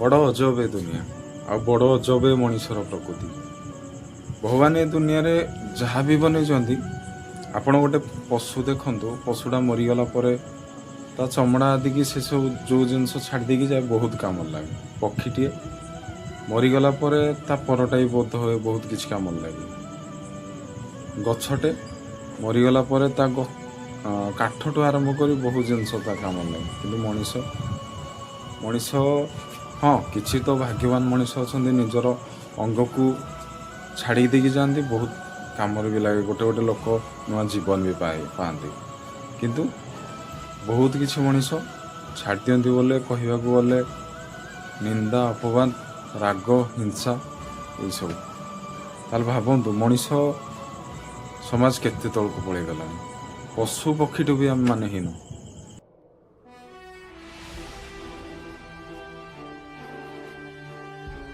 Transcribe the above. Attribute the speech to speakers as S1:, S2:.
S1: बड़ अजब ए दुनिया आ बड़ अजब ए मनीषर प्रकृति। भगवान ए दुनिया रे जहाँ भी बनई आपण गोटे पशु देखु पशुटा मरीगला ता चमड़ा आदि की से सब जो जिनस छाड़ देकी जाए बहुत काम लगे। पक्षीटे मरीगला ता परटा भी बोध हुए बहुत किसी काम लगे। गछटे मरीगला ता काठठू आरंभ कर बहुत जिनस काम लगे। कि मनीष मनीष हाँ किसी तो भाग्यवान मनीष अच्छा निजर अंग को छाड़ी देकी जाती बहुत काम भी लगे। गोटे गोटे लोक नुआ जीवन भी पाती किंतु बहुत किसी मनीष छाड़ दियंती बोले कहवाक गले निंदा अपवाद राग हिंसा ये सब ताल भावतु मनीष समाज केते तलक पलैगला। पशु पक्षी भी आम माने हीन।